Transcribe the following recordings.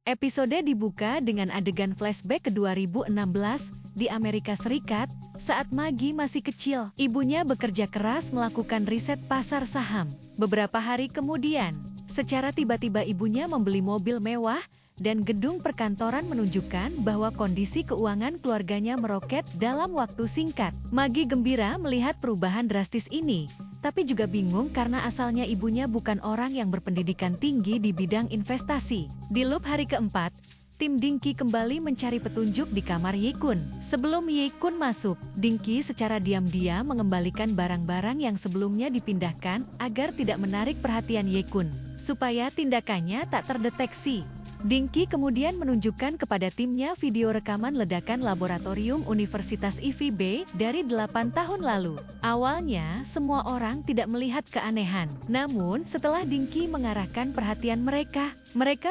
Episode dibuka dengan adegan flashback ke 2016 di Amerika Serikat, saat Maggie masih kecil. Ibunya bekerja keras melakukan riset pasar saham. Beberapa hari kemudian, secara tiba-tiba ibunya membeli mobil mewah, dan gedung perkantoran menunjukkan bahwa kondisi keuangan keluarganya meroket dalam waktu singkat. Maggie gembira melihat perubahan drastis ini, tapi juga bingung karena asalnya ibunya bukan orang yang berpendidikan tinggi di bidang investasi. Di loop hari keempat, tim Dinky kembali mencari petunjuk di kamar Ye-kun. Sebelum Ye-kun masuk, Dinky secara diam-diam mengembalikan barang-barang yang sebelumnya dipindahkan agar tidak menarik perhatian Ye-kun, supaya tindakannya tak terdeteksi. Dinky kemudian menunjukkan kepada timnya video rekaman ledakan laboratorium Universitas IVB dari 8 tahun lalu. Awalnya, semua orang tidak melihat keanehan. Namun, setelah Dinky mengarahkan perhatian mereka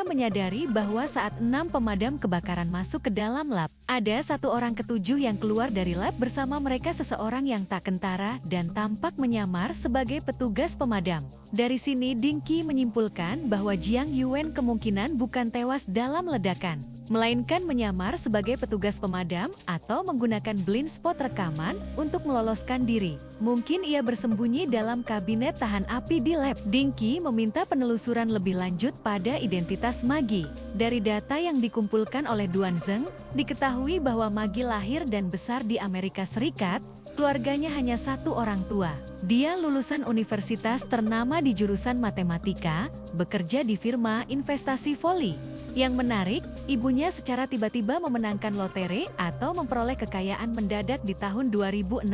menyadari bahwa saat 6 pemadam kebakaran masuk ke dalam lab, ada satu orang ketujuh yang keluar dari lab bersama mereka, seseorang yang tak kentara dan tampak menyamar sebagai petugas pemadam. Dari sini Dinky menyimpulkan bahwa Jiang Yuan kemungkinan bukan tewas dalam ledakan, melainkan menyamar sebagai petugas pemadam atau menggunakan blind spot rekaman untuk meloloskan diri. Mungkin ia bersembunyi dalam kabinet tahan api di lab. Dinky meminta penelusuran lebih lanjut pada identitas Maggie. Dari data yang dikumpulkan oleh Duan Zeng, diketahui bahwa Maggie lahir dan besar di Amerika Serikat. Keluarganya hanya satu orang tua. Dia lulusan universitas ternama di jurusan matematika, bekerja di firma investasi Foley. Yang menarik, ibunya secara tiba-tiba memenangkan lotre atau memperoleh kekayaan mendadak di tahun 2016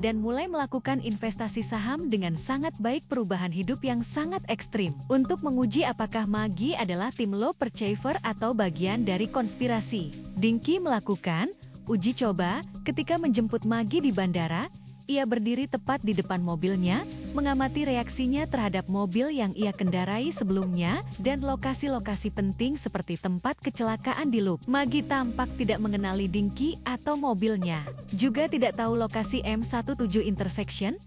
dan mulai melakukan investasi saham dengan sangat baik, perubahan hidup yang sangat ekstrim. Untuk menguji apakah Maggie adalah tim low perceiver atau bagian dari konspirasi, Dinky melakukan uji coba ketika menjemput Maggie di bandara. Ia berdiri tepat di depan mobilnya, mengamati reaksinya terhadap mobil yang ia kendarai sebelumnya, dan lokasi-lokasi penting seperti tempat kecelakaan di loop. Maggie tampak tidak mengenali Dinky atau mobilnya, juga tidak tahu lokasi M17 intersection,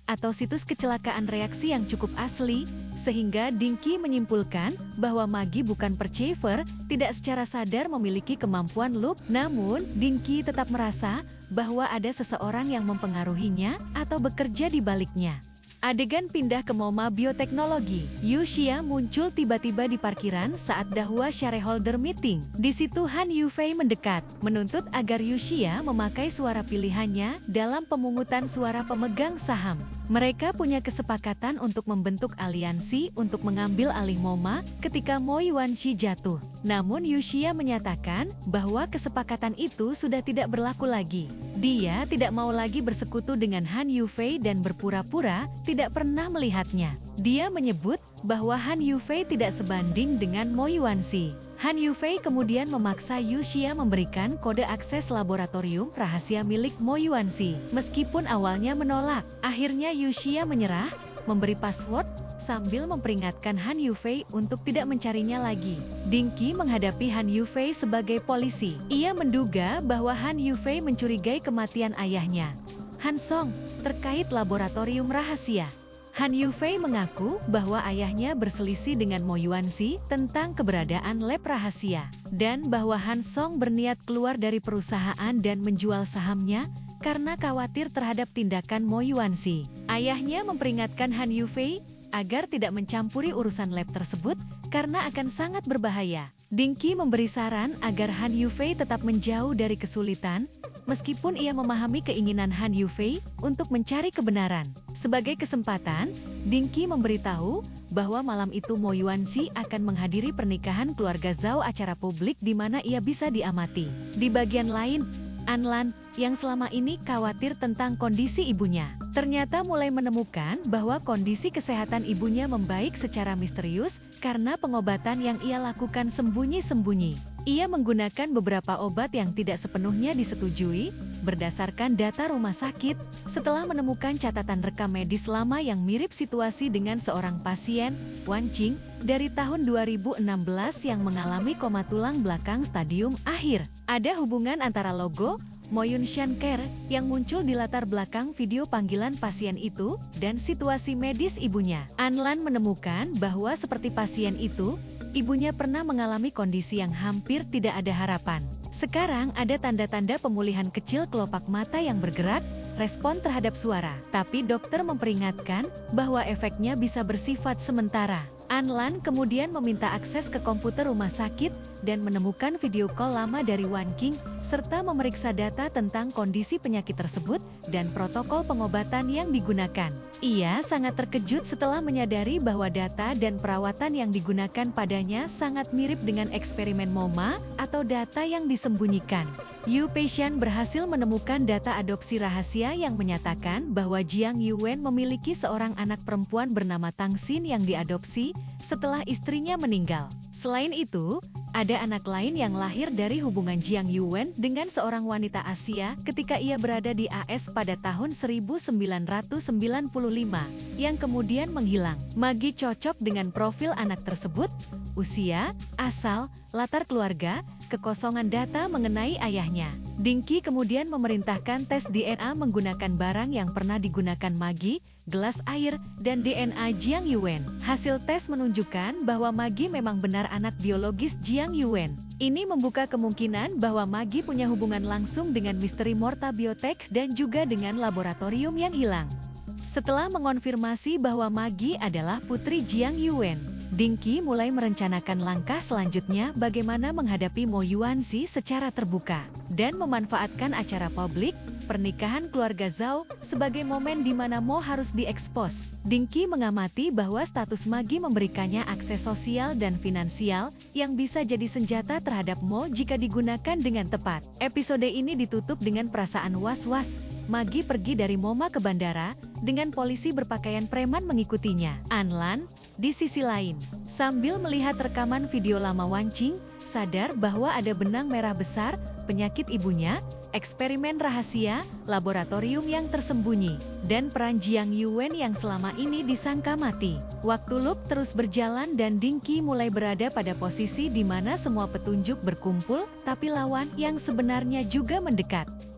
atau situs kecelakaan reaksi yang cukup asli, sehingga Dinky menyimpulkan bahwa Maggie bukan perceiver, tidak secara sadar memiliki kemampuan loop. Namun, Dinky tetap merasa bahwa ada seseorang yang mempengaruhinya atau bekerja di baliknya. Adegan pindah ke MoMA Bioteknologi. Yu Xia muncul tiba-tiba di parkiran saat Dahua shareholder meeting. Di situ Han Yufei mendekat, menuntut agar Yu Xia memakai suara pilihannya dalam pemungutan suara pemegang saham. Mereka punya kesepakatan untuk membentuk aliansi untuk mengambil alih MoMA ketika Mo Yuanxi jatuh. Namun Yu Xia menyatakan bahwa kesepakatan itu sudah tidak berlaku lagi. Dia tidak mau lagi bersekutu dengan Han Yufei dan berpura-pura tidak pernah melihatnya. Dia menyebut bahwa Han Yufei tidak sebanding dengan Mo Yuanxi. Han Yufei kemudian memaksa Yu Xia memberikan kode akses laboratorium rahasia milik Mo Yuanxi. Meskipun awalnya menolak, akhirnya Yu Xia menyerah, memberi password, sambil memperingatkan Han Yufei untuk tidak mencarinya lagi. Dinky menghadapi Han Yufei sebagai polisi. Ia menduga bahwa Han Yufei mencurigai kematian ayahnya, Han Song, terkait laboratorium rahasia. Han Yufei mengaku bahwa ayahnya berselisih dengan Mo Yuanxi tentang keberadaan lab rahasia, dan bahwa Han Song berniat keluar dari perusahaan dan menjual sahamnya karena khawatir terhadap tindakan Mo Yuanxi. Ayahnya memperingatkan Han Yufei agar tidak mencampuri urusan lab tersebut karena akan sangat berbahaya. Dinky memberi saran agar Han Yufei tetap menjauh dari kesulitan, meskipun ia memahami keinginan Han Yufei untuk mencari kebenaran. Sebagai kesempatan, Dinky memberitahu bahwa malam itu Mo Yuanxi akan menghadiri pernikahan keluarga Zhao, acara publik di mana ia bisa diamati. Di bagian lain, Anlan, yang selama ini khawatir tentang kondisi ibunya, ternyata mulai menemukan bahwa kondisi kesehatan ibunya membaik secara misterius karena pengobatan yang ia lakukan sembunyi-sembunyi. Ia menggunakan beberapa obat yang tidak sepenuhnya disetujui, berdasarkan data rumah sakit, setelah menemukan catatan rekam medis lama yang mirip situasi dengan seorang pasien, Wan Qing, dari tahun 2016 yang mengalami koma tulang belakang stadium akhir. Ada hubungan antara logo Mo Yunshan Care yang muncul di latar belakang video panggilan pasien itu dan situasi medis ibunya. Anlan menemukan bahwa seperti pasien itu, ibunya pernah mengalami kondisi yang hampir tidak ada harapan. Sekarang ada tanda-tanda pemulihan kecil kelopak mata yang bergerak, respon terhadap suara. Tapi dokter memperingatkan bahwa efeknya bisa bersifat sementara. Anlan kemudian meminta akses ke komputer rumah sakit dan menemukan video call lama dari Wan King, serta memeriksa data tentang kondisi penyakit tersebut dan protokol pengobatan yang digunakan. Ia sangat terkejut setelah menyadari bahwa data dan perawatan yang digunakan padanya sangat mirip dengan eksperimen MoMA atau data yang disembunyikan. YouPatient berhasil menemukan data adopsi rahasia yang menyatakan bahwa Jiang Yuwen memiliki seorang anak perempuan bernama Tang Xin yang diadopsi setelah istrinya meninggal. Selain itu, ada anak lain yang lahir dari hubungan Jiang Yuwen dengan seorang wanita Asia ketika ia berada di AS pada tahun 1995, yang kemudian menghilang. Maggie cocok dengan profil anak tersebut, usia, asal, latar keluarga, kekosongan data mengenai ayahnya. Dinky kemudian memerintahkan tes DNA menggunakan barang yang pernah digunakan Maggie, gelas air, dan DNA Jiang Yuwen. Hasil tes menunjukkan bahwa Maggie memang benar anak biologis Jiang Yuwen. Ini membuka kemungkinan bahwa Maggie punya hubungan langsung dengan misteri Morta Biotech dan juga dengan laboratorium yang hilang. Setelah mengonfirmasi bahwa Maggie adalah putri Jiang Yuwen, Dinky mulai merencanakan langkah selanjutnya bagaimana menghadapi Mo Yuanxi secara terbuka, dan memanfaatkan acara publik, pernikahan keluarga Zhao, sebagai momen di mana Mo harus diekspos. Dinky mengamati bahwa status Maggie memberikannya akses sosial dan finansial, yang bisa jadi senjata terhadap Mo jika digunakan dengan tepat. Episode ini ditutup dengan perasaan was-was. Maggie pergi dari MoMA ke bandara, dengan polisi berpakaian preman mengikutinya. Anlan, di sisi lain, sambil melihat rekaman video lama Wan Qing, sadar bahwa ada benang merah besar, penyakit ibunya, eksperimen rahasia, laboratorium yang tersembunyi, dan peran Jiang Yuwen yang selama ini disangka mati. Waktu loop terus berjalan dan Dinky mulai berada pada posisi di mana semua petunjuk berkumpul, tapi lawan yang sebenarnya juga mendekat.